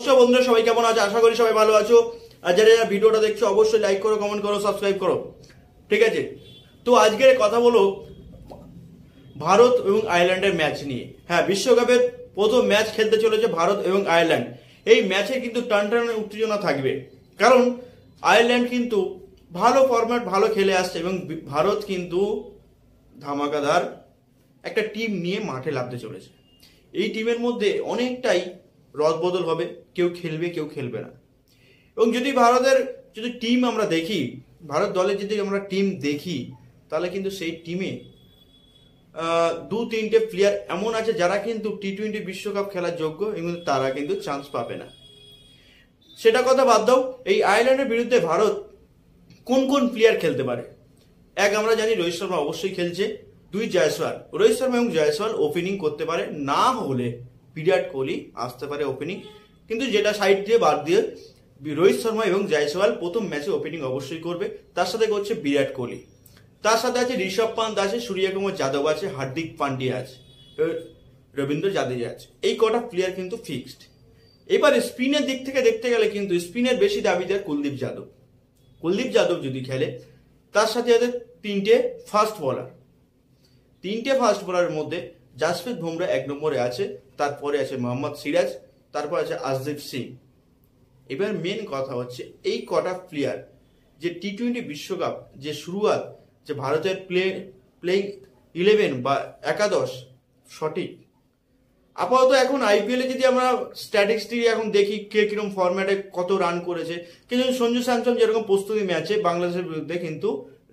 নমস্কার বন্ধুরা, সবাই কেমন আছো? আশা করি সবাই ভালো আছো। আর যারা যারা ভিডিওটা দেখছো অবশ্যই লাইক করো, কমেন্ট করো, সাবস্ক্রাইব করো, ঠিক আছে? তো আজকের কথা বলো ভারত এবং আয়ারল্যান্ডের ম্যাচ নিয়ে। হ্যাঁ, বিশ্বকাপের প্রথম ম্যাচ খেলতে চলেছে ভারত এবং আয়ারল্যান্ড। এই ম্যাচে কিন্তু টানটান উত্তেজনা থাকবে, কারণ আয়ারল্যান্ড কিন্তু ভালো ফরম্যাট ভালো খেলে আসছে এবং ভারত কিন্তু ধামাকাদার একটা টিম নিয়ে মাঠে নামতে চলেছে। এই টিমের মধ্যে অনেকটাই রদবদল হবে, কেউ খেলবে কেউ খেলবে না। এবং যদি ভারতের যদি টিম আমরা দেখি, ভারত দলের যদি আমরা টিম দেখি, তাহলে কিন্তু সেই টিমে দু তিনটে প্লেয়ার এমন আছে যারা কিন্তু টি-20 বিশ্বকাপ খেলার যোগ্য এবং তারা কিন্তু চান্স পাবে না। সেটা কথা বাদ দাও, এই আয়ারল্যান্ডের বিরুদ্ধে ভারত কোন কোন প্লেয়ার খেলতে পারে? এক, আমরা জানি রোহিত শর্মা অবশ্যই খেলছে। দুই, জয়সওয়াল। রোহিত শর্মা এবং জয়সওয়াল ওপেনিং করতে পারে, না হলে বিরাট কোহলি আসতে পারে ওপেনিং। কিন্তু যেটা সাইড দিয়ে বাদ দিয়ে রোহিত শর্মা এবং জয়সওয়াল প্রথম ম্যাচে ওপেনিং অবশ্যই করবে। তার সাথে করছে বিরাট কোহলি, তার সাথে আছে ঋষভ পান্ত আছে, সূর্যকুমার যাদব আছে, হার্দিক পান্ডিয়া আছে, রবীন্দ্র জাদেজা আছে। এই কটা প্লেয়ার কিন্তু ফিক্সড। এবারে স্পিনের দিক থেকে দেখতে গেলে কিন্তু স্পিনের বেশি দাবিদার কুলদীপ যাদব। কুলদীপ যাদব যদি খেলে, তার সাথে আছে তিনটে ফাস্ট বোলার। তিনটে ফাস্ট বোলারের মধ্যে জাসপ্রীত বুমরা এক নম্বরে আছে, তারপরে আছে মোহাম্মদ সিরাজ, তারপর আছে আশদীপ সিং। এবার মেন কথা হচ্ছে এই কটা প্লেয়ার যে টি-20 বিশ্বকাপ যে শুরুয়াত, যে ভারতের প্লেইং 11 বা একাদশ সঠিক। আপাতত এখন আইপিএলে যদি আমরা স্ট্যাটিস্টিক এখন দেখি কে কিরকম ফরম্যাটে কত রান করেছে, কিন্তু সঞ্জু স্যামসন যেরকম প্রস্তুতি ম্যাচে বাংলাদেশের বিরুদ্ধে কিন্তু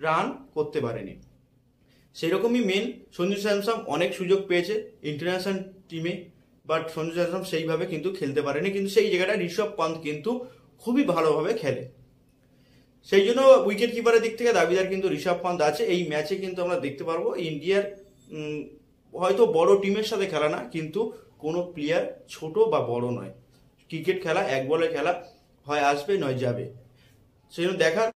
রান করতে পারেনি। সেরকমই মেন সঞ্জু স্যামসন অনেক সুযোগ পেয়েছে ইন্টারন্যাশনাল টিমে, বাট সঞ্জু স্যামসন সেইভাবে কিন্তু খেলতে পারেনি। কিন্তু সেই জায়গাটা ঋষভ পান্ত কিন্তু খুবই ভালোভাবে খেলে, সেই জন্য উইকেট কিপারের দিক থেকে দাবিদার কিন্তু ঋষভ পান্ত আছে। এই ম্যাচে কিন্তু আমরা দেখতে পারবো ইন্ডিয়ার হয়তো বড় টিমের সাথে খেলা না, কিন্তু কোনো প্লেয়ার ছোট বা বড় নয়। ক্রিকেট খেলা, এক বলের খেলা, হয় আসবে নয় যাবে। সেই জন্য দেখার